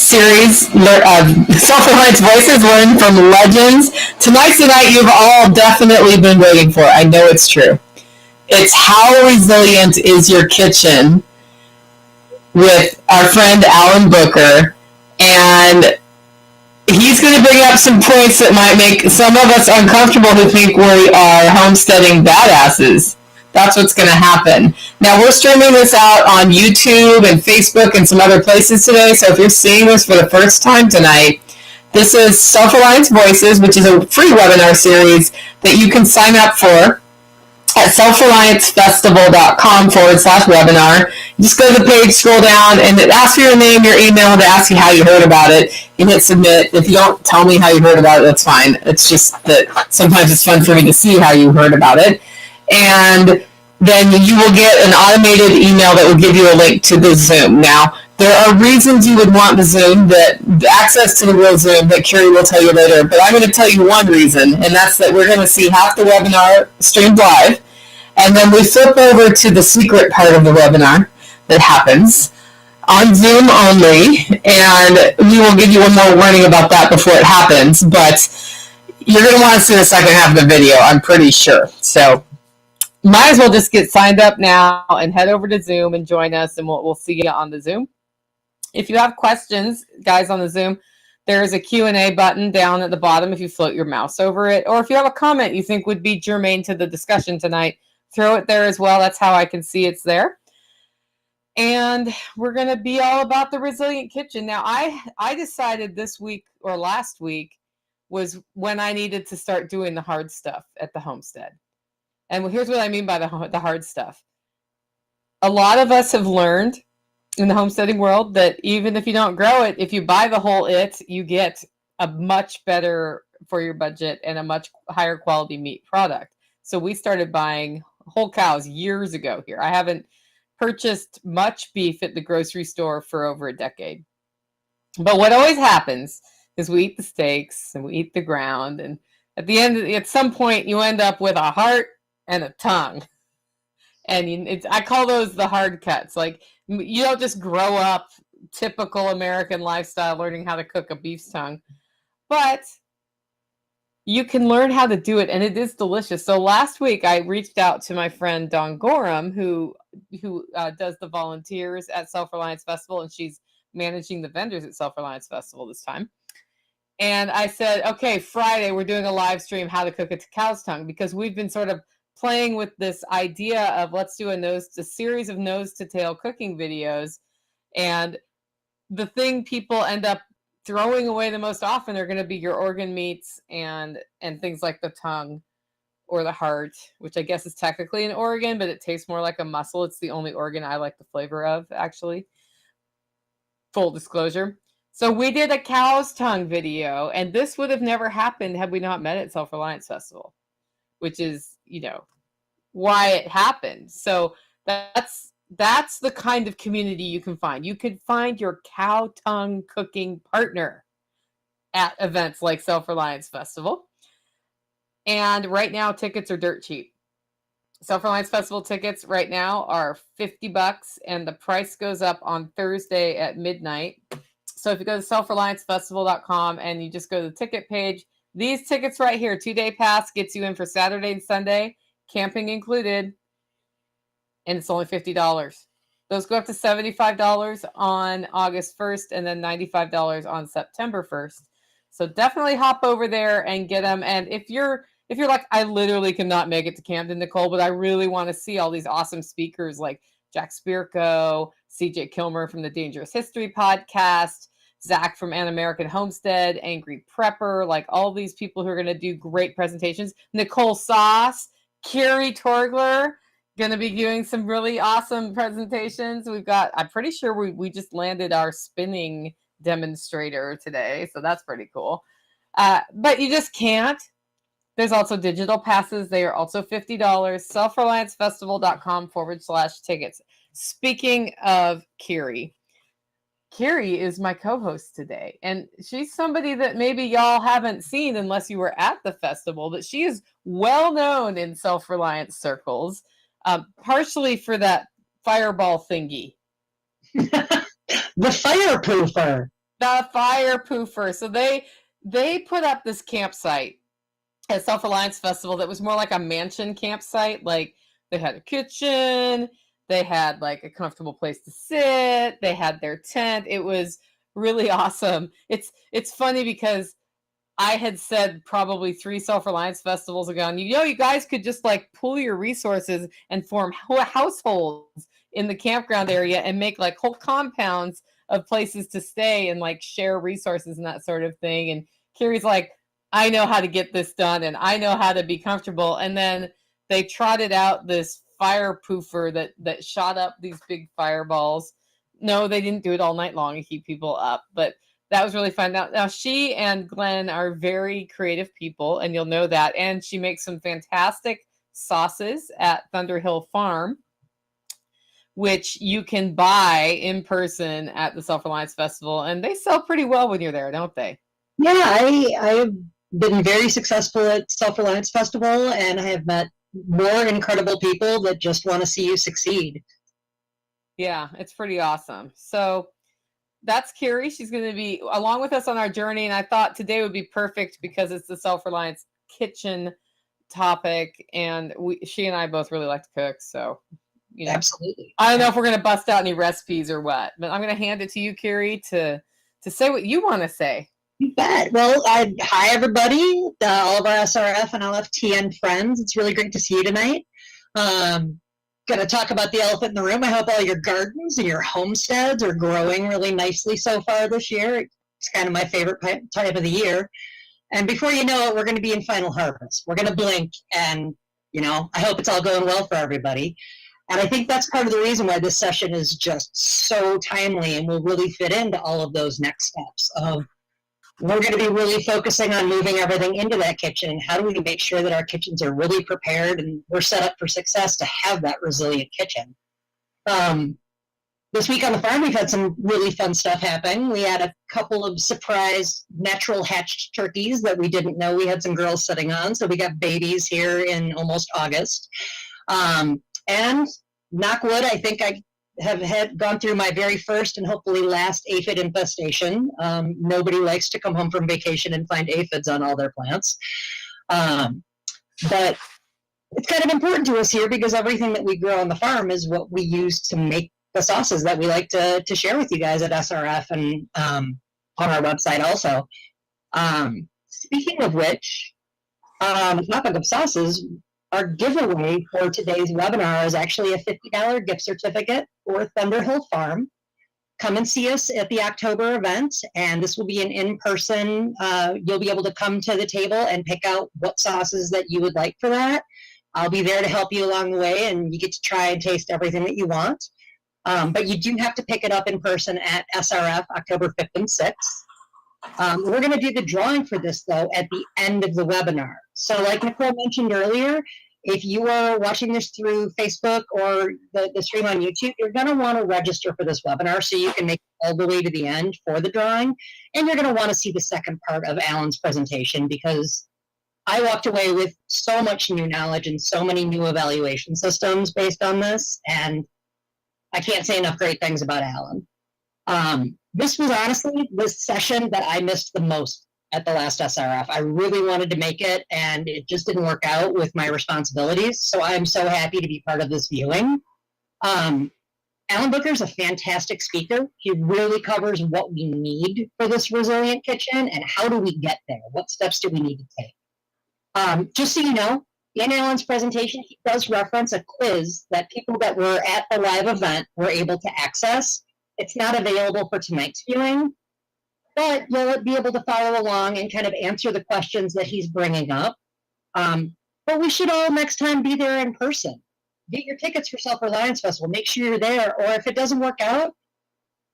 series, Self Reliance Voices, learn from legends. Tonight's the night you've all definitely been waiting for. I know it's true. It's How Resilient Is Your Kitchen with our friend Alan Booker. And he's going to bring up some points that might make some of us uncomfortable who think we are homesteading badasses. That's what's going to happen. Now, we're streaming this out on YouTube and Facebook and some other places today, so if you're seeing this for the first time tonight, this is Self Reliance Voices, which is a free webinar series that you can sign up for at selfreliancefestival.com/webinar. Just go to the page, scroll down, and it asks for your name, your email, and it asks you how you heard about it. You hit submit. If you don't tell me how you heard about it, that's fine. It's just that sometimes it's fun for me to see how you heard about it. And then you will get an automated email that will give you a link to the Zoom. Now, there are reasons you would want the Zoom, that access to the real Zoom that Kiri will tell you later, but I'm going to tell you one reason, and that's that we're going to see half the webinar streamed live, and then we flip over to the secret part of the webinar that happens on Zoom only, and we will give you one more warning about that before it happens, but you're going to want to see the second half of the video, I'm pretty sure. So might as well just get signed up now and head over to Zoom and join us, and we'll see you on the Zoom. If you have questions, guys, on the Zoom, there is a Q&A button down at the bottom if you float your mouse over it. Or if you have a comment you think would be germane to the discussion tonight, throw it there as well. That's how I can see it's there. And we're going to be all about the resilient kitchen. Now, I decided this week or last week was when I needed to start doing the hard stuff at the homestead. And here's what I mean by the hard stuff. A lot of us have learned in the homesteading world that even if you don't grow it, if you buy the whole you get a much better for your budget and a much higher quality meat product. So we started buying whole cows years ago here. I haven't purchased much beef at the grocery store for over a decade. But what always happens is we eat the steaks and we eat the ground, and at some point you end up with a heart and a tongue. And I call those the hard cuts. Like, you don't just grow up typical American lifestyle learning how to cook a beef's tongue, but you can learn how to do it, and it is delicious. So last week I reached out to my friend Dawn Gorham, who does the volunteers at Self Reliance Festival, and she's managing the vendors at Self Reliance Festival this time. And I said, okay, Friday we're doing a live stream how to cook a cow's tongue, because we've been sort of playing with this idea of let's do a series of nose to tail cooking videos. And the thing people end up throwing away the most often are going to be your organ meats and things like the tongue or the heart, which I guess is technically an organ, but it tastes more like a muscle. It's the only organ I like the flavor of, actually. Full disclosure. So we did a cow's tongue video, and this would have never happened had we not met at Self Reliance Festival, which is, why it happened. So that's the kind of community you can find. You could find your cow tongue cooking partner at events like Self Reliance Festival. And right now, tickets are dirt cheap. Self Reliance Festival tickets right now are $50, and the price goes up on Thursday at midnight. So if you go to selfreliancefestival.com and you just go to the ticket page, these tickets right here, 2-day pass gets you in for Saturday and Sunday, camping included, and it's only $50. Those go up to $75 on August 1st and then $95 on September 1st. So definitely hop over there and get them. And if you're like, I literally cannot make it to Camden, Nicole, but I really want to see all these awesome speakers like Jack Spirko, CJ Kilmer from the Dangerous History podcast, Zach from An American Homestead, Angry Prepper, like all these people who are going to do great presentations. Nicole Sauce, Kiri Torgler, going to be doing some really awesome presentations. I'm pretty sure we just landed our spinning demonstrator today, so that's pretty cool. But you just can't. There's also digital passes. They are also $50. selfreliancefestival.com/tickets. Speaking of Kiri is my co-host today, and she's somebody that maybe y'all haven't seen unless you were at the festival, but she is well known in self-reliance circles, partially for that fireball thingy. The firepoofer. The fire poofer. So they put up this campsite at Self Reliance Festival that was more like a mansion campsite. Like they had a kitchen, they had like a comfortable place to sit, they had their tent. It was really awesome. It's funny because I had said probably 3 Self Reliance festivals ago, and you guys could just like pool your resources and form households in the campground area and make like whole compounds of places to stay and like share resources and that sort of thing. And Kiri's like, I know how to get this done and I know how to be comfortable. And then they trotted out this fire poofer that shot up these big fireballs. No, they didn't do it all night long to keep people up, but that was really fun. Now she and Glenn are very creative people, and you'll know that. And she makes some fantastic sauces at Thunderhill Farm, which you can buy in person at the Self Reliance Festival, and they sell pretty well when you're there, don't they? Yeah, I have been very successful at Self Reliance Festival, and I have met more incredible people that just want to see you succeed. Yeah, it's pretty awesome. So that's Kiri. She's going to be along with us on our journey. And I thought today would be perfect because it's the Self Reliance kitchen topic. And she and I both really like to cook. So, Absolutely. I don't know if we're going to bust out any recipes or what, but I'm going to hand it to you, Kiri, to say what you want to say. You bet. Well, hi, everybody, all of our SRF and LFTN friends. It's really great to see you tonight. Going to talk about the elephant in the room. I hope all your gardens and your homesteads are growing really nicely so far this year. It's kind of my favorite time of the year. And before you know it, we're going to be in final harvest. We're going to blink, and, I hope it's all going well for everybody. And I think that's part of the reason why this session is just so timely and will really fit into all of those next steps. We're going to be really focusing on moving everything into that kitchen. How do we make sure that our kitchens are really prepared and we're set up for success to have that resilient kitchen? This week on the farm, we've had some really fun stuff happen. We had a couple of surprise natural hatched turkeys that we didn't know we had some girls sitting on. So we got babies here in almost August. And knock wood, I think I have gone through my very first and hopefully last aphid infestation. Nobody likes to come home from vacation and find aphids on all their plants. But it's kind of important to us here because everything that we grow on the farm is what we use to make the sauces that we like to share with you guys at SRF and on our website also. Speaking of which, on the topic of sauces, our giveaway for today's webinar is actually a $50 gift certificate for Thunderhill Farm. Come and see us at the October event, and this will be an in-person. You'll be able to come to the table and pick out what sauces that you would like for that. I'll be there to help you along the way, and you get to try and taste everything that you want. But you do have to pick it up in person at SRF October 5th and 6th. We're going to do the drawing for this, though, at the end of the webinar. So like Nicole mentioned earlier, if you are watching this through Facebook or the stream on YouTube, you're going to want to register for this webinar so you can make it all the way to the end for the drawing. And you're going to want to see the second part of Alan's presentation because I walked away with so much new knowledge and so many new evaluation systems based on this. And I can't say enough great things about Alan. This was honestly the session that I missed the most at the last SRF. I really wanted to make it, and it just didn't work out with my responsibilities. So I'm so happy to be part of this viewing. Alan Booker is a fantastic speaker. He really covers what we need for this resilient kitchen and how do we get there? What steps do we need to take? Just so you know, in Alan's presentation, he does reference a quiz that people that were at the live event were able to access. It's not available for tonight's viewing, but you'll be able to follow along and kind of answer the questions that he's bringing up. But we should all next time be there in person. Get your tickets for Self Reliance Festival. Make sure you're there. Or if it doesn't work out,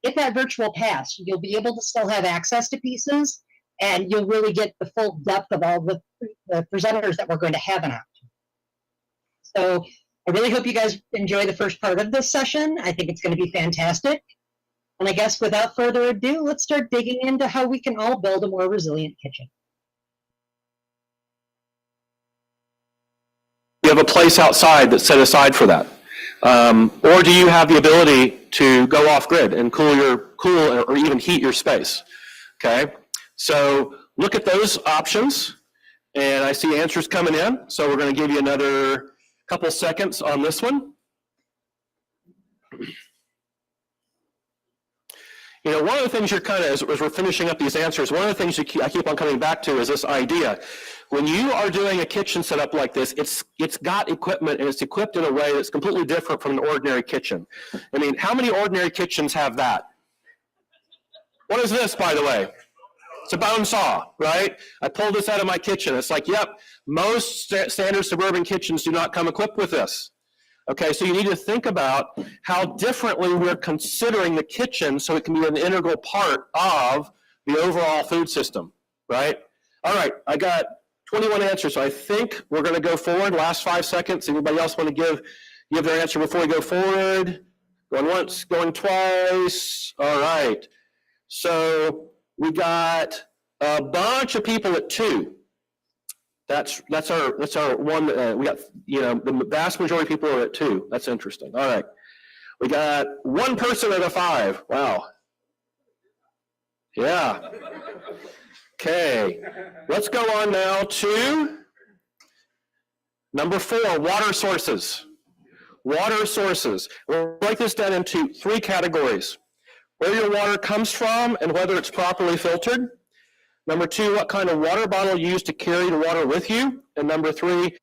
get that virtual pass. You'll be able to still have access to pieces, and you'll really get the full depth of all the presenters that we're going to have an option. So I really hope you guys enjoy the first part of this session. I think it's going to be fantastic. And I guess without further ado, let's start digging into how we can all build a more resilient kitchen. We have a place outside that's set aside for that. Or do you have the ability to go off grid and cool or even heat your space? Okay, so look at those options, and I see answers coming in. So we're going to give you another couple seconds on this one. You know, one of the things you're kind of, as we're finishing up these answers, one of the things I keep on coming back to is this idea. When you are doing a kitchen setup like this, it's got equipment and it's equipped in a way that's completely different from an ordinary kitchen. I mean, how many ordinary kitchens have that? What is this, by the way? It's a bone saw, right? I pulled this out of my kitchen. It's like, yep, most standard suburban kitchens do not come equipped with this. Okay, so you need to think about how differently we're considering the kitchen so it can be an integral part of the overall food system, right? All right, I got 21 answers, so I think we're going to go forward. Last 5 seconds. Anybody else want to give their answer before we go forward? Going once, going twice. All right. So we got a bunch of people at 2. That's our one. We got, you know, the vast majority of people are at 2. That's interesting. All right. We got one person at a 5. Wow. Yeah. Okay. Let's go on now to number 4, water sources. Water sources. We'll break this down into 3 categories. Where your water comes from and whether it's properly filtered. Number 2, what kind of water bottle you use to carry the water with you. And number 3,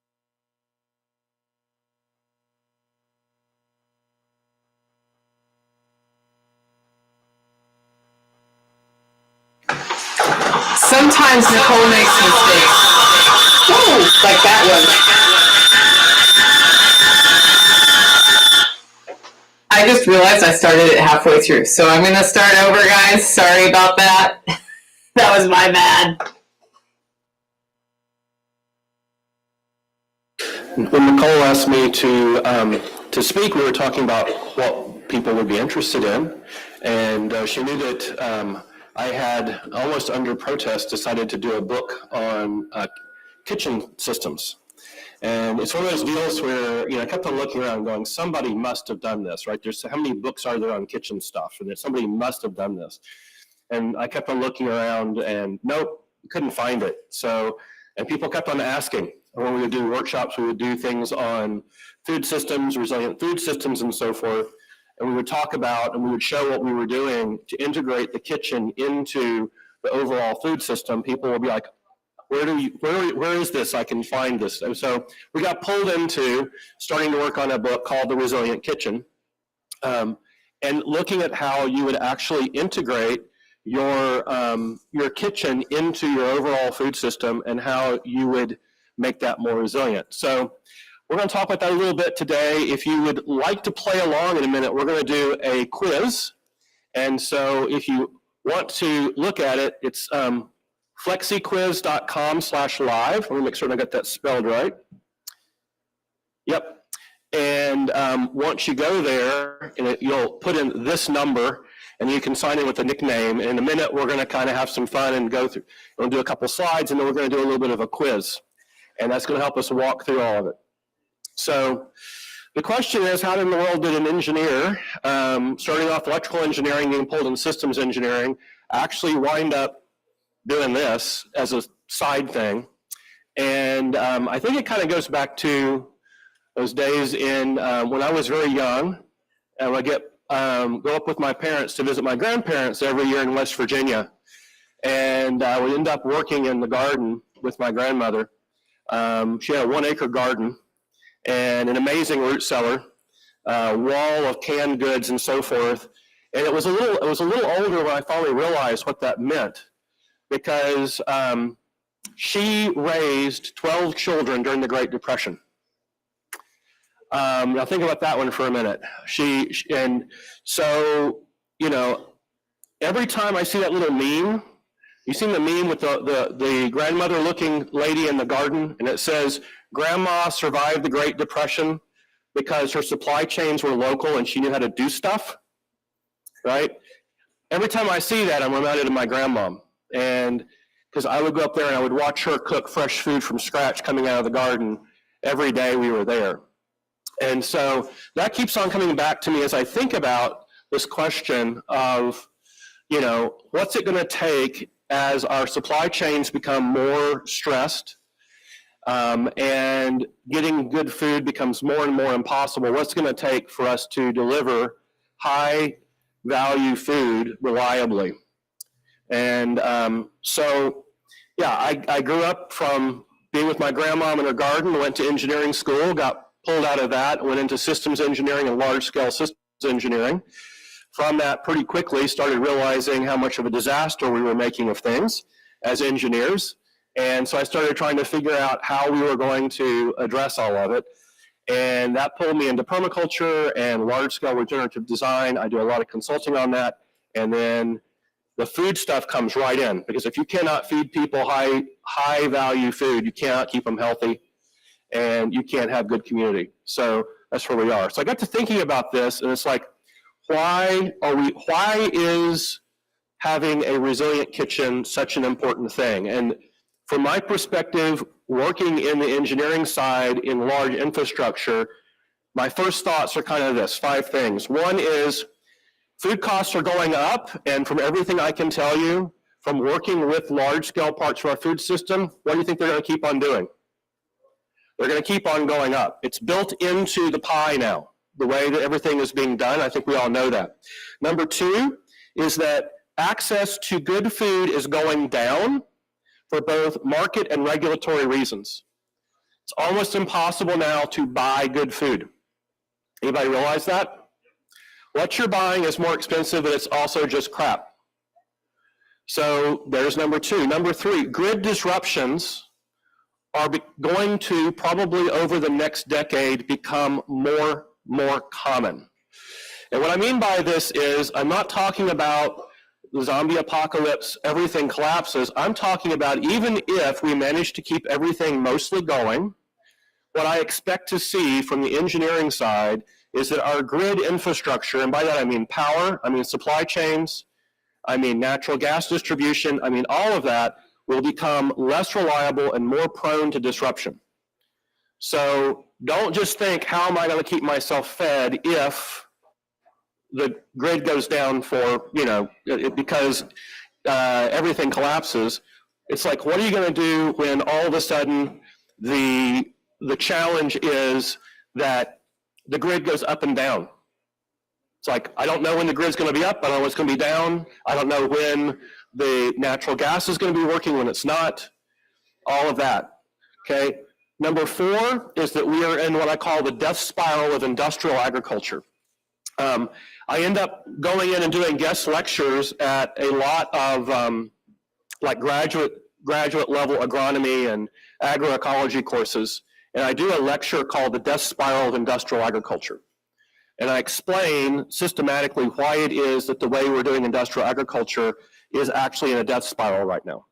Sometimes Nicole makes mistakes. Oh, like that one. I just realized I started it halfway through, so I'm going to start over, guys. Sorry about that. That was my bad. when Nicole asked me to speak, we were talking about what people would be interested in, and she knew that I had, almost under protest, decided to do a book on kitchen systems. And it's one of those deals where, you know, I kept on looking around going, somebody must have done this, right? There's how many books are there on kitchen stuff? And somebody must have done this. And I kept on looking around and nope, couldn't find it. So, and people kept on asking. When we would do workshops, we would do things on food systems, resilient food systems, and so forth. And we would talk about and we would show what we were doing to integrate the kitchen into the overall food system. People would be like, where is this? I can find this. And so we got pulled into starting to work on a book called The Resilient Kitchen, and looking at how you would actually integrate your kitchen into your overall food system and how you would make that more resilient. So we're going to talk about that a little bit today. If you would like to play along in a minute, we're going to do a quiz. And so if you want to look at it, it's flexiquiz.com/live. Let me make sure I got that spelled right. Yep. And once you go there, you'll put in this number, and you can sign in with a nickname. And in a minute, we're going to kind of have some fun and go through. We'll do a couple slides, and then we're going to do a little bit of a quiz. And that's going to help us walk through all of it. So the question is, how in the world did an engineer, starting off electrical engineering, being pulled in systems engineering, actually wind up doing this as a side thing? And I think it kind of goes back to those days in when I was very young, and I go up with my parents to visit my grandparents every year in West Virginia, and I would end up working in the garden with my grandmother. She had a 1-acre garden and an amazing root cellar, wall of canned goods and so forth. And it was a little older when I finally realized what that meant, because she raised 12 children during the Great Depression. Now think about that one for a minute. And so, you know, every time I see that little meme, you seen the meme with the grandmother-looking lady in the garden, and it says, Grandma survived the Great Depression because her supply chains were local and she knew how to do stuff, right? Every time I see that, I'm reminded of my grandmom. And because I would go up there and I would watch her cook fresh food from scratch coming out of the garden every day we were there. And so that keeps on coming back to me as I think about this question of, what's it going to take as our supply chains become more stressed, and getting good food becomes more and more impossible? What's it going to take for us to deliver high value food reliably? And I grew up from being with my grandmom in her garden, went to engineering school, got pulled out of that, went into systems engineering and large-scale systems engineering. From that, pretty quickly started realizing how much of a disaster we were making of things as engineers. And so I started trying to figure out how we were going to address all of it. And that pulled me into permaculture and large-scale regenerative design. I do a lot of consulting on that. And then the food stuff comes right in, because if you cannot feed people high value food, you cannot keep them healthy, and you can't have good community. So that's where we are. So I got to thinking about this, and it's like, why is having a resilient kitchen such an important thing? And from my perspective, working in the engineering side in large infrastructure, my first thoughts are kind of this, 5 things. One is food costs are going up, and from everything I can tell you, from working with large-scale parts of our food system, what do you think they're going to keep on doing? They're going to keep on going up. It's built into the pie now, the way that everything is being done. I think we all know that. Number 2 is that access to good food is going down for both market and regulatory reasons. It's almost impossible now to buy good food. Anybody realize that? What you're buying is more expensive, and it's also just crap. So there's number 2. Number 3, grid disruptions are going to probably over the next decade become more common. And what I mean by this is, I'm not talking about the zombie apocalypse, everything collapses. I'm talking about even if we manage to keep everything mostly going, what I expect to see from the engineering side is that our grid infrastructure, and by that I mean power, I mean supply chains, I mean natural gas distribution, I mean all of that will become less reliable and more prone to disruption. So don't just think, how am I going to keep myself fed if the grid goes down for, because everything collapses. It's like, what are you going to do when all of a sudden the challenge is that the grid goes up and down? It's like, I don't know when the grid's going to be up, I don't know when it's going to be down, I don't know when the natural gas is going to be working, when it's not, all of that, okay? Number 4 is that we are in what I call the death spiral of industrial agriculture. I end up going in and doing guest lectures at a lot of like graduate level agronomy and agroecology courses, and I do a lecture called The Death Spiral of Industrial Agriculture. And I explain systematically why it is that the way we're doing industrial agriculture is actually in a death spiral right now.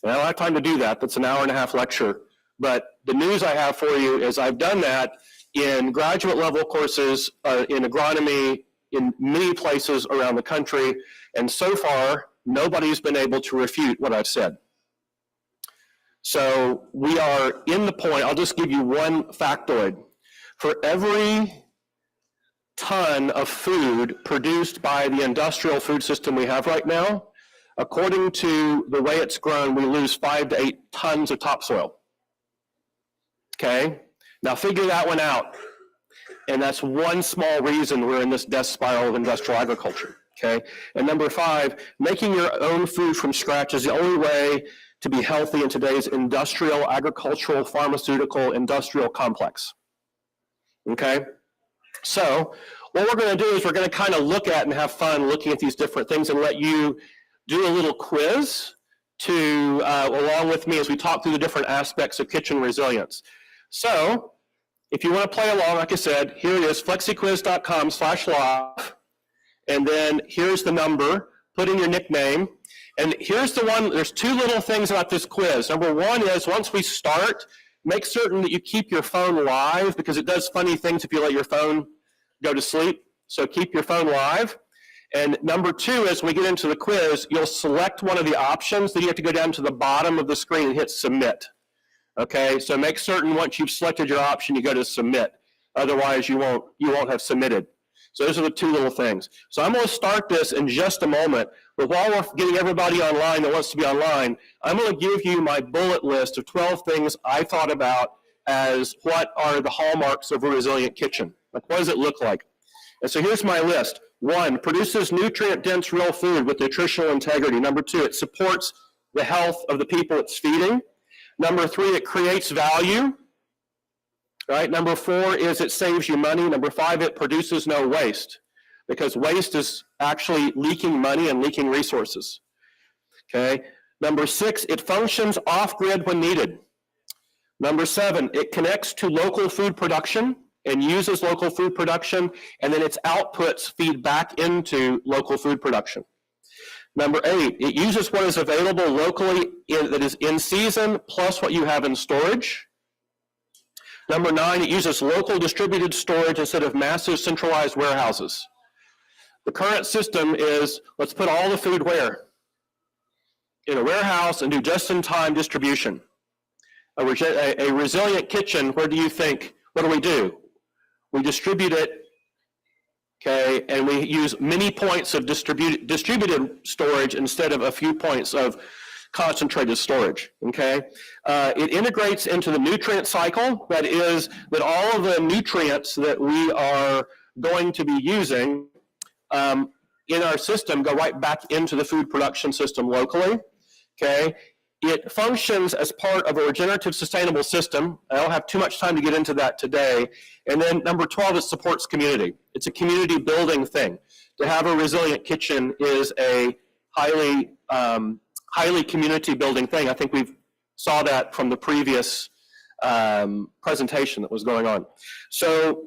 And I don't have time to do that. That's an hour-and-a-half lecture. But the news I have for you is I've done that in graduate level courses in agronomy in many places around the country. And so far, nobody's been able to refute what I've said. So we are in the point, I'll just give you one factoid. For every ton of food produced by the industrial food system we have right now, according to the way it's grown, we lose 5 to 8 tons of topsoil. Okay? Now figure that one out. And that's one small reason we're in this death spiral of industrial agriculture. Okay? And number 5, making your own food from scratch is the only way to be healthy in today's industrial, agricultural, pharmaceutical, industrial complex. Okay? So what we're going to do is we're going to kind of look at and have fun looking at these different things and let you do a little quiz to along with me as we talk through the different aspects of kitchen resilience. So if you want to play along, like I said, here it is, flexiquiz.com/live, and then here's the number, put in your nickname, and here's the one, there's 2 little things about this quiz. Number 1 is once we start, make certain that you keep your phone live because it does funny things if you let your phone go to sleep. So keep your phone live. And number 2 is when we get into the quiz, you'll select one of the options, then you have to go down to the bottom of the screen and hit submit. Okay, so make certain once you've selected your option, you go to submit. Otherwise, you won't have submitted. So those are the two little things. So I'm going to start this in just a moment, but while we're getting everybody online that wants to be online, I'm going to give you my bullet list of 12 things I thought about as what are the hallmarks of a resilient kitchen. Like, what does it look like? And so here's my list. 1, produces nutrient-dense real food with nutritional integrity. Number 2, it supports the health of the people it's feeding. Number 3, it creates value. Right? Number 4 is it saves you money. Number 5, it produces no waste, because waste is actually leaking money and leaking resources. Okay. Number 6, it functions off-grid when needed. Number 7, it connects to local food production and uses local food production, and then its outputs feed back into local food production. Number 8, it uses what is available locally that is in season plus what you have in storage. Number 9, it uses local distributed storage instead of massive centralized warehouses. The current system is, let's put all the food where? In a warehouse and do just-in-time distribution. A resilient kitchen, where do you think, what do? We distribute it, okay, and we use many points of distributed storage instead of a few points of concentrated storage, okay? It integrates into the nutrient cycle. That is, that all of the nutrients that we are going to be using in our system go right back into the food production system locally, okay? It functions as part of a regenerative sustainable system. I don't have too much time to get into that today. And then number 12, it supports community. It's a community building thing. To have a resilient kitchen is a highly community building thing. I think we saw that from the previous presentation that was going on. So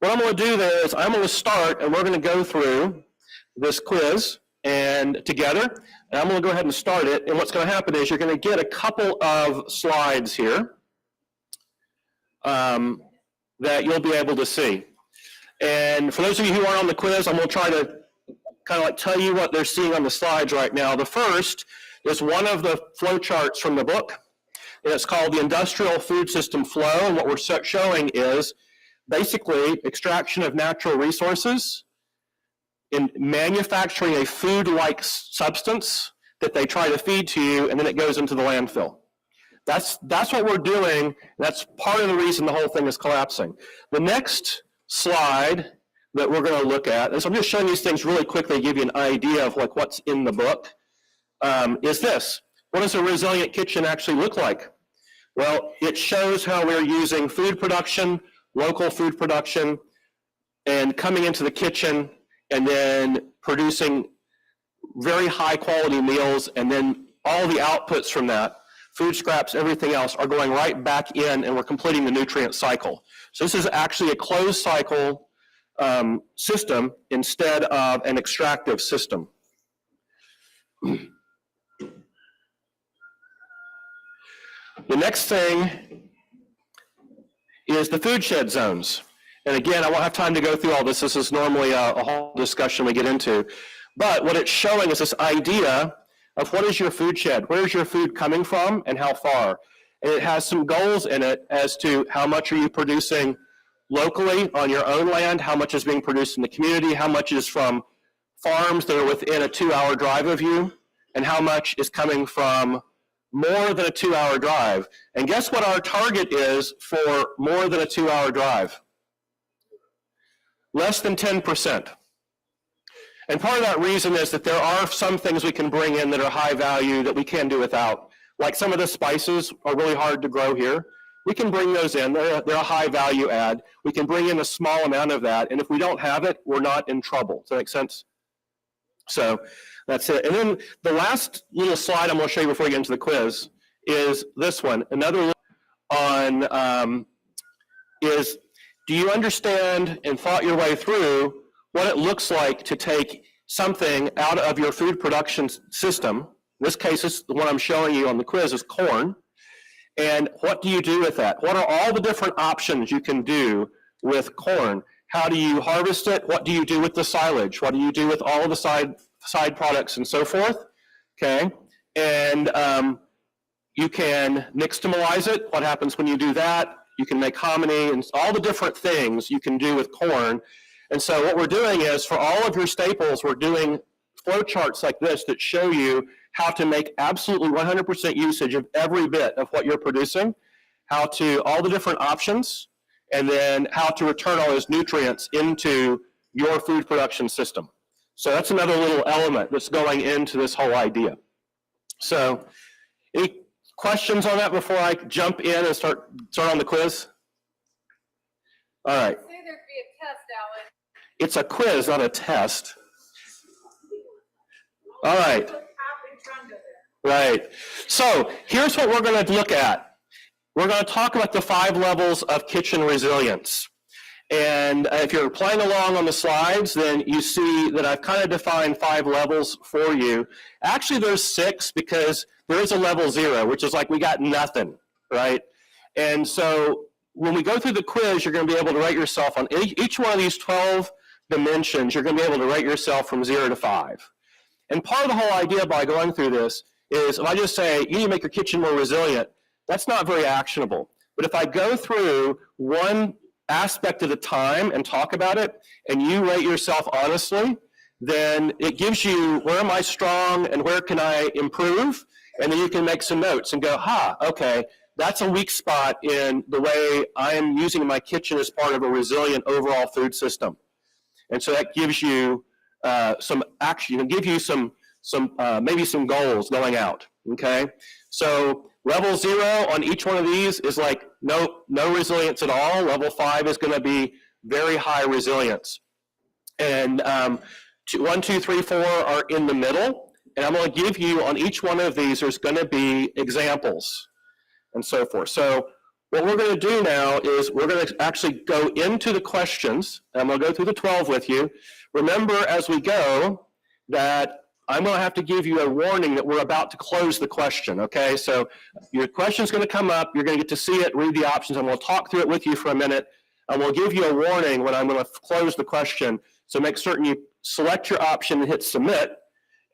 what I'm going to do there is I'm going to start, and we're going to go through this quiz and together, and I'm going to go ahead and start it. And what's going to happen is you're going to get a couple of slides here that you'll be able to see. And for those of you who aren't on the quiz, I'm going to try to kind of like tell you what they're seeing on the slides right now. The first is one of the flow charts from the book, and it's called the Industrial Food System Flow. And what we're showing is basically extraction of natural resources in manufacturing a food-like substance that they try to feed to you, and then it goes into the landfill. That's what we're doing. That's part of the reason the whole thing is collapsing. The next slide that we're going to look at, and so I'm just showing these things really quickly to give you an idea of like what's in the book, is this. What does a resilient kitchen actually look like? Well, it shows how we're using food production, local food production, and coming into the kitchen and then producing very high quality meals, and then all the outputs from that, food scraps, everything else, are going right back in, and we're completing the nutrient cycle. So this is actually a closed cycle system instead of an extractive system. The next thing is the food shed zones. And again, I won't have time to go through all this. This is normally a whole discussion we get into. But what it's showing is this idea of what is your food shed? Where is your food coming from and how far? And it has some goals in it as to how much are you producing locally on your own land, how much is being produced in the community, how much is from farms that are within a 2-hour drive of you, and how much is coming from more than a 2-hour drive. And guess what our target is for more than a 2-hour drive? Less than 10%. And part of that reason is that there are some things we can bring in that are high value that we can do without. Like some of the spices are really hard to grow here. We can bring those in. They're a high value add. We can bring in a small amount of that. And if we don't have it, we're not in trouble. Does that make sense? So that's it. And then the last little slide I'm going to show you before we get into the quiz is this one. Another on is, do you understand and thought your way through what it looks like to take something out of your food production system? In this case, the one I'm showing you on the quiz is corn. And what do you do with that? What are all the different options you can do with corn? How do you harvest it? What do you do with the silage? What do you do with all of the side products and so forth? Okay. And you can nixtamalize it. What happens when you do that? you can make hominy, and all the different things you can do with corn. And so what we're doing is, for all of your staples, we're doing flow charts like this that show you how to make absolutely 100% usage of every bit of what you're producing, how to, all the different options, and then how to return all those nutrients into your food production system. So that's another little element that's going into this whole idea. So any questions on that before I jump in and start on the quiz? All right. Say there'd be a test, Alan. It's a quiz, not a test. All right. Right. So here's what we're going to look at. We're going to talk about the 5 levels of kitchen resilience. And if you're playing along on the slides, then you see that I've kind of defined 5 levels for you. Actually, there's 6 because there is a level 0, which is like we got nothing, right? And so when we go through the quiz, you're going to be able to rate yourself on each one of these 12 dimensions. You're going to be able to rate yourself from 0 to 5. And part of the whole idea by going through this is, if I just say, you need to make your kitchen more resilient, that's not very actionable. But if I go through one aspect at a time and talk about it, and you rate yourself honestly, then it gives you, where am I strong and where can I improve? And then you can make some notes and go, okay, that's a weak spot in the way I am using my kitchen as part of a resilient overall food system. And so that gives you some action, and give you some maybe some goals going out, okay? So level 0 on each one of these is like no resilience at all. Level 5 is going to be very high resilience. And 1, 2, 3, 4 are in the middle. And I'm going to give you, on each one of these, there's going to be examples and so forth. So what we're going to do now is we're going to actually go into the questions, and I'm going to go through the 12 with you. Remember, as we go, that I'm going to have to give you a warning that we're about to close the question, okay? So your question's going to come up. You're going to get to see it, read the options, and we'll talk through it with you for a minute, and we'll give you a warning when I'm going to close the question. So make certain you select your option and hit submit,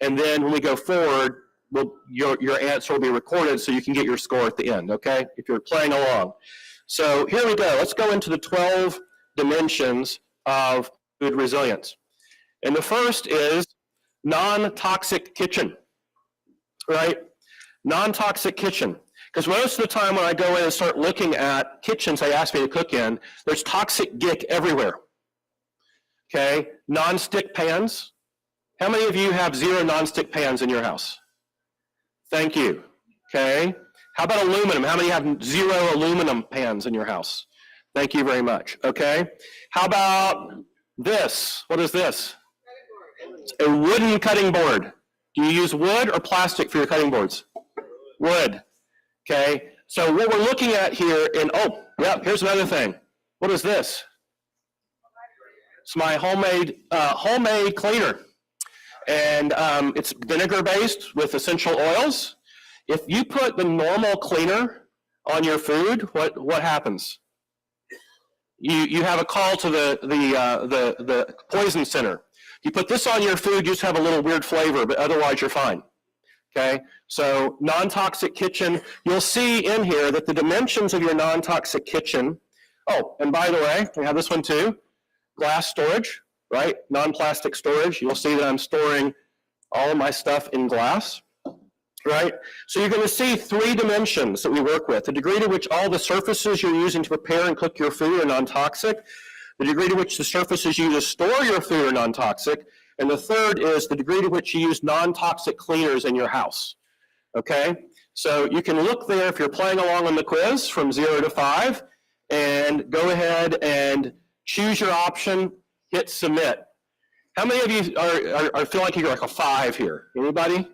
and then when we go forward, your answer will be recorded so you can get your score at the end, okay? If you're playing along. So here we go. Let's go into the 12 dimensions of food resilience. And the first is non-toxic kitchen, right? Non-toxic kitchen. Because most of the time when I go in and start looking at kitchens they ask me to cook in, there's toxic gick everywhere, okay? Non-stick pans. How many of you have 0 non-stick pans in your house? Thank you, okay? How about aluminum? How many have 0 aluminum pans in your house? Thank you very much, okay? How about this? What is this? It's a wooden cutting board. Do you use wood or plastic for your cutting boards? Wood, okay? So what we're looking at here, here's another thing. What is this? It's my homemade cleaner. And it's vinegar-based with essential oils. If you put the normal cleaner on your food, what happens? You have a call to the poison center. You put this on your food, you just have a little weird flavor, but otherwise you're fine. Okay, so non-toxic kitchen. You'll see in here that the dimensions of your non-toxic kitchen. Oh, and by the way, we have this one too. Glass storage, right? Non-plastic storage. You'll see that I'm storing all of my stuff in glass, right? So you're going to see 3 dimensions that we work with. The degree to which all the surfaces you're using to prepare and cook your food are non-toxic. The degree to which the surfaces you use to store your food are non-toxic. And the third is the degree to which you use non-toxic cleaners in your house, okay? So you can look there if you're playing along on the quiz from 0 to 5, and go ahead and choose your option, hit submit. How many of you are feel like you're like a 5 here? Anybody?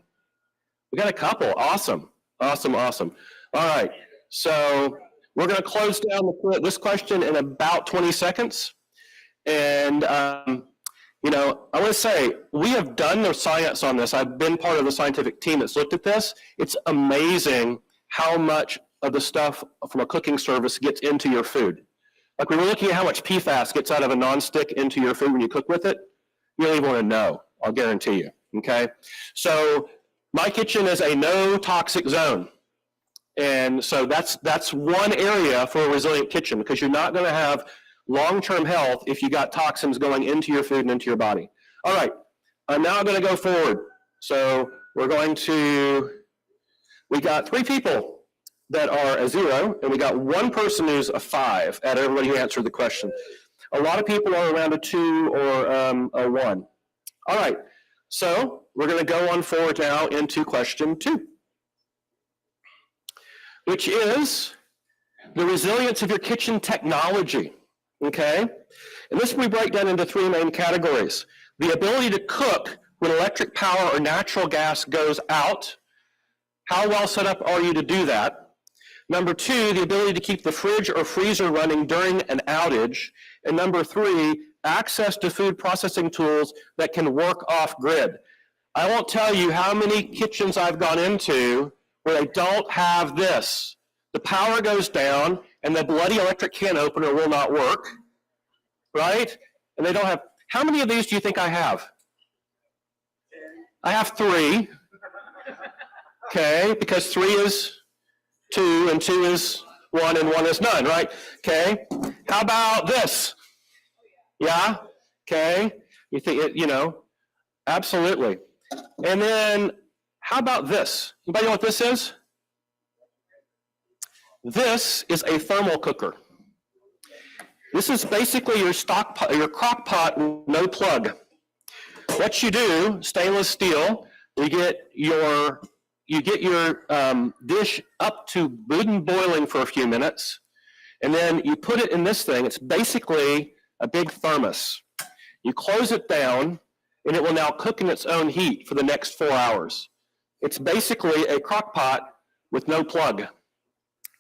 We got a couple. Awesome. Awesome, awesome. All right. So we're going to close down this question in about 20 seconds. And, you know, I want to say, we have done the science on this. I've been part of the scientific team that's looked at this. It's amazing how much of the stuff from a cooking service gets into your food. Like, we were looking at how much PFAS gets out of a nonstick into your food when you cook with it. You don't even want to know, I'll guarantee you, okay? So my kitchen is a no toxic zone. And so that's one area for a resilient kitchen, because you're not going to have long-term health if you got toxins going into your food and into your body. All right, I'm now going to go forward. So we got 3 people that are a 0, and we got 1 person who's a 5 out of everybody who answered the question. A lot of people are around a 2 or a 1. All right, so we're going to go on forward now into question 2, which is the resilience of your kitchen technology, okay? And this we break down into 3 main categories. The ability to cook when electric power or natural gas goes out. How well set up are you to do that? Number 2, the ability to keep the fridge or freezer running during an outage. And number 3, access to food processing tools that can work off grid. I won't tell you how many kitchens I've gone into where they don't have this. The power goes down and the bloody electric can opener will not work, right? And they don't have, how many of these do you think I have? I have 3, okay, because 3 is 2 and 2 is 1 and 1 is none, right? Okay, how about this? Yeah, okay, you think it, absolutely. And then how about this? Anybody know what this is? This is a thermal cooker. This is basically your crock pot, no plug. What you do, stainless steel, you get your dish up to wooden boiling for a few minutes, and then you put it in this thing. It's basically a big thermos. You close it down, and it will now cook in its own heat for the next 4 hours. It's basically a crock pot with no plug,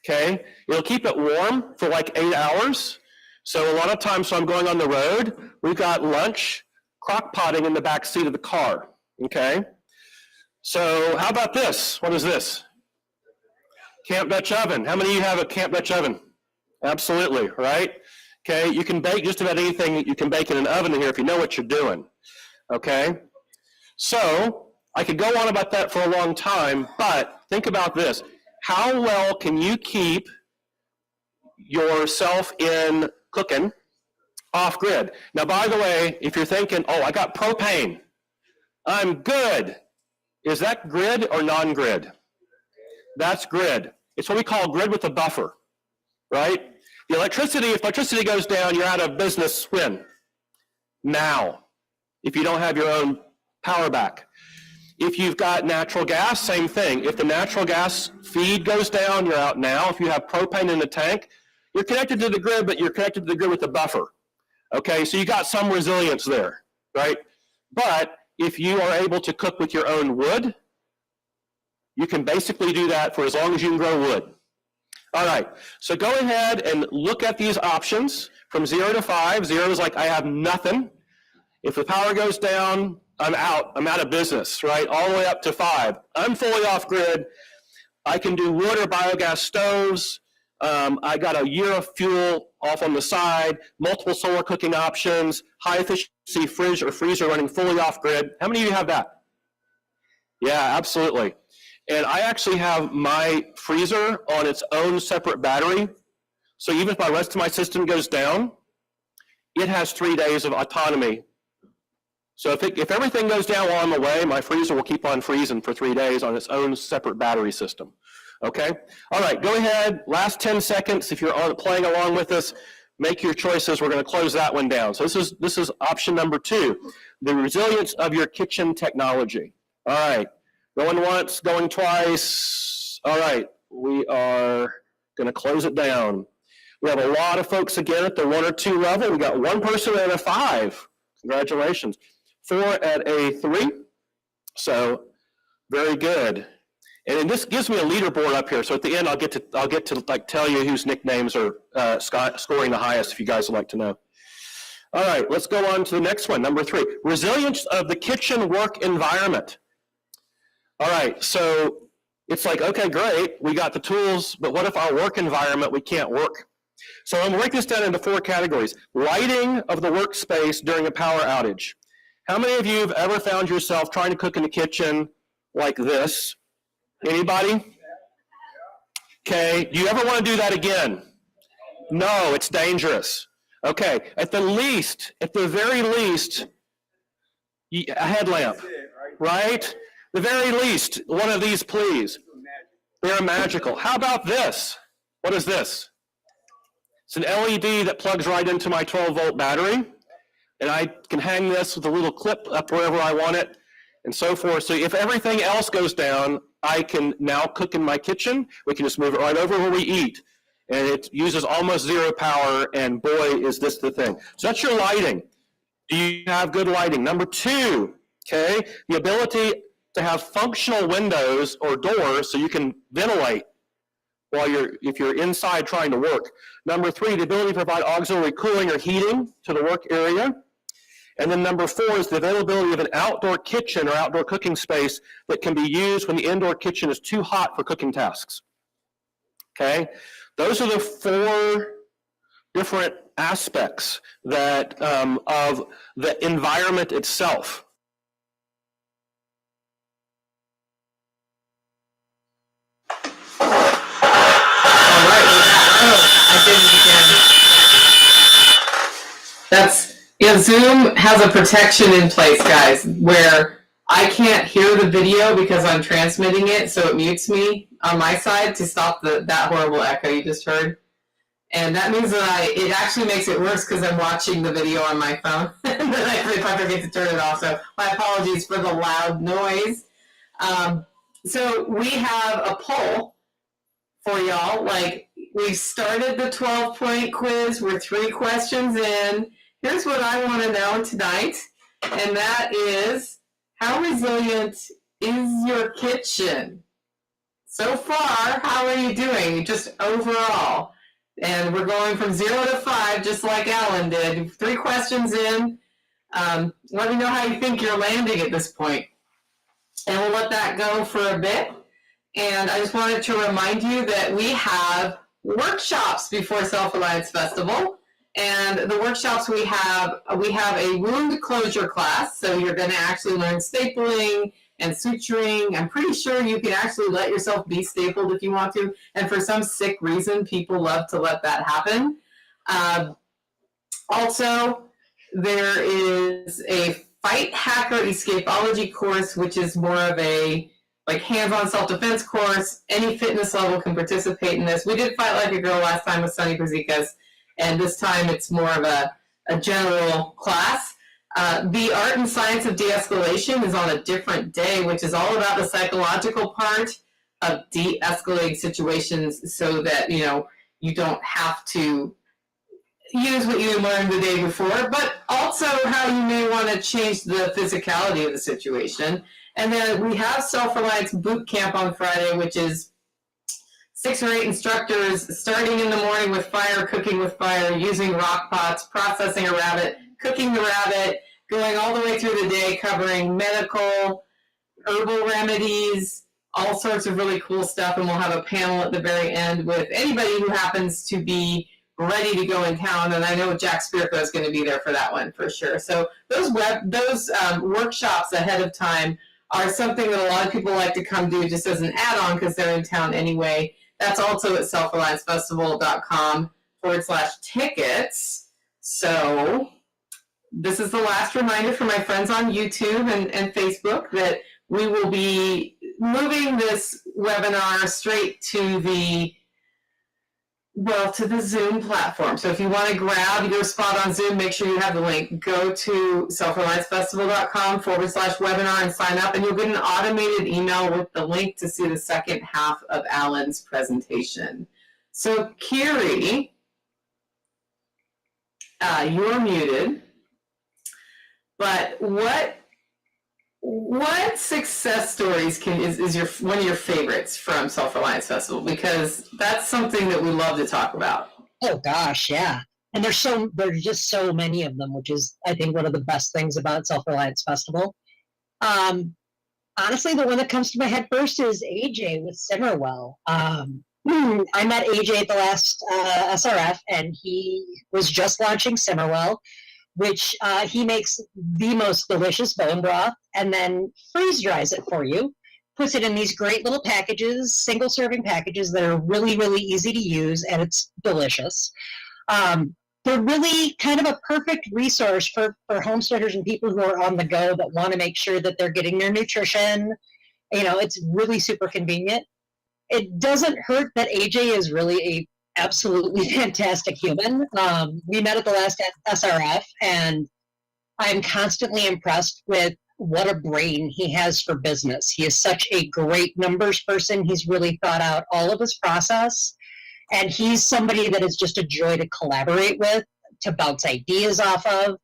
okay? It'll keep it warm for like 8 hours. So a lot of times when I'm going on the road, we've got lunch crock potting in the back seat of the car, okay? So how about this? What is this? Camp Dutch oven. How many of you have a Camp Dutch oven? Absolutely, right? Okay, you can bake just about anything that you can bake in an oven in here if you know what you're doing, okay? So I could go on about that for a long time, but think about this. How well can you keep yourself in cooking off grid? Now, by the way, if you're thinking, oh, I got propane, I'm good. Is that grid or non-grid? That's grid. It's what we call grid with a buffer, right? The electricity, if electricity goes down, you're out of business when? Now, if you don't have your own power back. If you've got natural gas, same thing. If the natural gas feed goes down, you're out now. If you have propane in the tank, you're connected to the grid, but you're connected to the grid with a buffer. Okay, so you got some resilience there, right? But if you are able to cook with your own wood, you can basically do that for as long as you can grow wood. All right, so go ahead and look at these options from 0 to 5. 0 is like, I have nothing. If the power goes down, I'm out. I'm out of business, right? All the way up to 5. I'm fully off grid. I can do wood or biogas stoves. I got a year of fuel off on the side, multiple solar cooking options, high efficiency fridge or freezer running fully off grid. How many of you have that? Yeah, absolutely. And I actually have my freezer on its own separate battery. So even if the rest of my system goes down, it has 3 days of autonomy. So if everything goes down while I'm away, my freezer will keep on freezing for 3 days on its own separate battery system. Okay? All right, go ahead. Last 10 seconds. If you're playing along with us, make your choices. We're going to close that one down. So this is option number 2, the resilience of your kitchen technology. All right. Going once, going twice. All right, we are going to close it down. We have a lot of folks again at the 1 or 2 level. We got 1 person at a 5. Congratulations. 4 at a 3. So very good. And then this gives me a leaderboard up here. So at the end, I'll get to like tell you whose nicknames are scoring the highest, if you guys would like to know. All right, let's go on to the next one, number 3. Resilience of the kitchen work environment. All right, so it's like, okay, great, we got the tools, but what if our work environment, we can't work? So I'm going to break this down into 4 categories. Lighting of the workspace during a power outage. How many of you have ever found yourself trying to cook in the kitchen like this? Anybody? Okay, do you ever want to do that again? No, it's dangerous. Okay, at the very least, a headlamp, right? The very least, one of these, please. They're magical. How about this? What is this? It's an LED that plugs right into my 12-volt battery, and I can hang this with a little clip up wherever I want it, and so forth. So if everything else goes down, I can now cook in my kitchen. We can just move it right over where we eat. And it uses almost zero power, and boy, is this the thing. So that's your lighting. Do you have good lighting? Number 2, okay, the ability to have functional windows or doors so you can ventilate if you're inside trying to work. Number 3, the ability to provide auxiliary cooling or heating to the work area. And then number 4 is the availability of an outdoor kitchen or outdoor cooking space that can be used when the indoor kitchen is too hot for cooking tasks. Okay, those are the 4 different aspects that of the environment itself. Zoom has a protection in place, guys, where I can't hear the video because I'm transmitting it, so it mutes me on my side to stop that horrible echo you just heard. And that means that it actually makes it worse because I'm watching the video on my phone. And then if I forget to turn it off, so my apologies for the loud noise. So we have a poll for y'all. Like, we've started the 12-point quiz. We're 3 questions in. Here's what I want to know tonight, and that is, how resilient is your kitchen? So far, how are you doing, just overall? And we're going from 0 to 5, just like Alan did. 3 questions in. Let me know how you think you're landing at this point. And we'll let that go for a bit. And I just wanted to remind you that we have workshops before Self Reliance Festival. And the workshops we have a wound closure class. So you're going to actually learn stapling and suturing. I'm pretty sure you can actually let yourself be stapled if you want to. And for some sick reason, people love to let that happen. Also, there is a Fight Hacker Escapology course, which is more of a hands-on self-defense course. Any fitness level can participate in this. We did Fight Like a Girl last time with Sunny Brazikas, and this time it's more of a general class. The Art and Science of De-Escalation is on a different day, which is all about the psychological part of de-escalating situations so that, you don't have to use what you learned the day before, but also how you may want to change the physicality of the situation. And then we have Self-Reliance Boot Camp on Friday, which is 6 or 8 instructors starting in the morning with fire, cooking with fire, using rock pots, processing a rabbit, cooking the rabbit, going all the way through the day, covering medical, herbal remedies, all sorts of really cool stuff. And we'll have a panel at the very end with anybody who happens to be ready to go in town. And I know Jack Spirko is going to be there for that one for sure. So those workshops ahead of time are something that a lot of people like to come do just as an add-on because they're in town anyway. That's also at selfreliancefestival.com/tickets. So this is the last reminder for my friends on YouTube and Facebook that we will be moving this webinar straight to the Zoom platform. So if you want to grab your spot on Zoom, make sure you have the link. Go to selfreliancefestival.com/webinar and sign up, and you'll get an automated email with the link to see the second half of Alan's presentation. So Kiri, you're muted, but what success stories is your one of your favorites from Self Reliance Festival? Because that's something that we love to talk about. Oh gosh, yeah. And there's just so many of them, which is I think one of the best things about Self Reliance Festival. Honestly, the one that comes to my head first is AJ with Simmerwell. I met AJ at the last SRF, and he was just launching Simmerwell, which he makes the most delicious bone broth and then freeze dries it for you. puts it in these great little packages, single serving packages that are really, really easy to use, and it's delicious. They're really kind of a perfect resource for homesteaders and people who are on the go that want to make sure that they're getting their nutrition. It's really super convenient. It doesn't hurt that AJ is really a absolutely fantastic human. We met at the last SRF, and I'm constantly impressed with what a brain he has for business. He is such a great numbers person. He's really thought out all of his process. And he's somebody that is just a joy to collaborate with, to bounce ideas off of.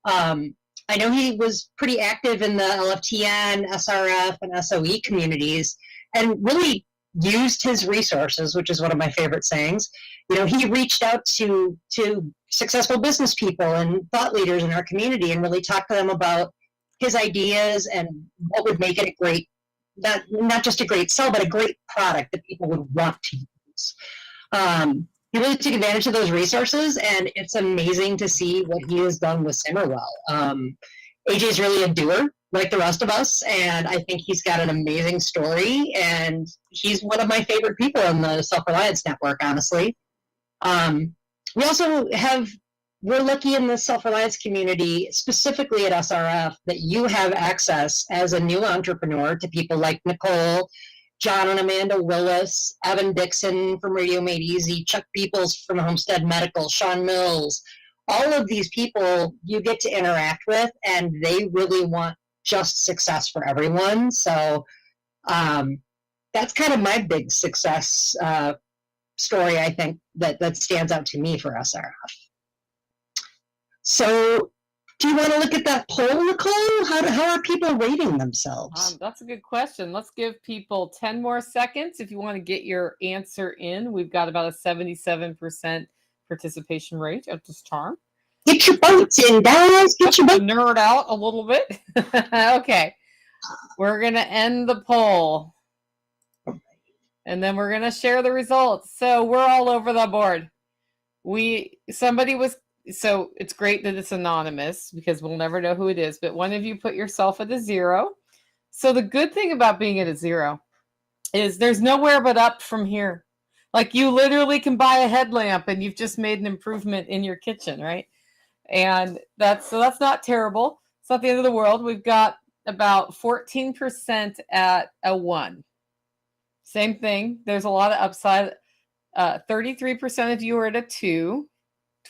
I know he was pretty active in the LFTN, SRF, and SOE communities, and really used his resources, which is one of my favorite sayings. He reached out to successful business people and thought leaders in our community and really talked to them about his ideas and what would make it a great, not just a great sell, but a great product that people would want to use. He really took advantage of those resources, and it's amazing to see what he has done with Simmerwell. AJ is really a doer, like the rest of us, and I think he's got an amazing story, and he's one of my favorite people in the Self Reliance Network, honestly. We also we're lucky in the Self Reliance community, specifically at SRF, that you have access as a new entrepreneur to people like Nicole, John and Amanda Willis, Evan Dixon from Radio Made Easy, Chuck Beeples from Homestead Medical, Sean Mills. All of these people you get to interact with, and they really want just success for everyone. So that's kind of my big success story, I think, that stands out to me for SRF. So do you want to look at that poll, Nicole? How are people rating themselves? That's a good question. Let's give people 10 more seconds if you want to get your answer in. We've got about a 77% participation rate at this time. Get your votes in, guys. Get your votes. Nerd out a little bit. Okay. We're going to end the poll. And then we're going to share the results. So we're all over the board. So it's great that it's anonymous because we'll never know who it is, but one of you put yourself at a 0. So the good thing about being at a 0 is there's nowhere but up from here. Like you literally can buy a headlamp and you've just made an improvement in your kitchen, right? And that's not terrible. It's not the end of the world. We've got about 14% at a 1. Same thing. There's a lot of upside. 33% of you are at a 2.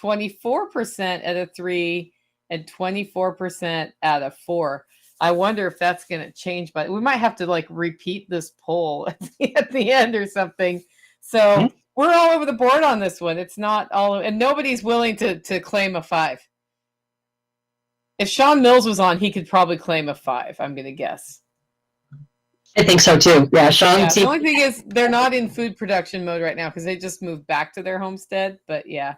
24% at a 3, and 24% at a 4. I wonder if that's going to change, but we might have to repeat this poll at the end or something. So we're all over the board on this one. It's not all, and nobody's willing to claim a 5. If Sean Mills was on, he could probably claim a 5, I'm going to guess. I think so too. Yeah, Sean. Yeah, the only thing is they're not in food production mode right now because they just moved back to their homestead, but yeah.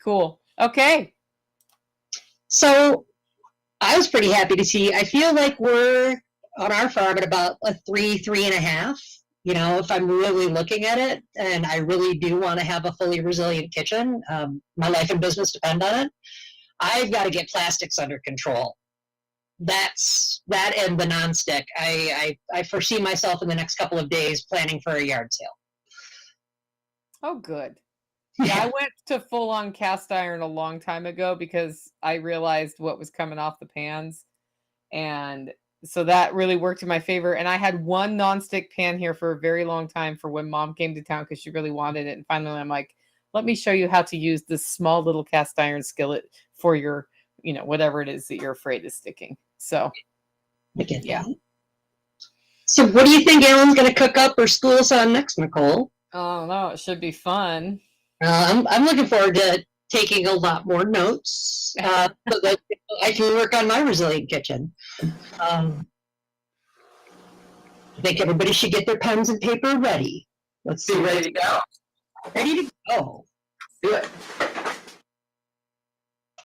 Cool. Okay. So I was pretty happy to see. I feel like we're on our farm at about a 3.5. If I'm really looking at it, and I really do want to have a fully resilient kitchen, my life and business depend on it. I've got to get plastics under control. That and the nonstick. I foresee myself in the next couple of days planning for a yard sale. Oh, good. Yeah, I went to full-on cast iron a long time ago because I realized what was coming off the pans. And so that really worked in my favor. And I had one nonstick pan here for a very long time for when Mom came to town because she really wanted it. And finally, I'm like, let me show you how to use this small little cast iron skillet for your, whatever it is that you're afraid of sticking. So, yeah. So what do you think Alan's going to cook up or school us on next, Nicole? Oh, no, it should be fun. I'm looking forward to taking a lot more notes so that I can work on my resilient kitchen. I think everybody should get their pens and paper ready. Let's see. Be ready to go. Ready to go. Do it.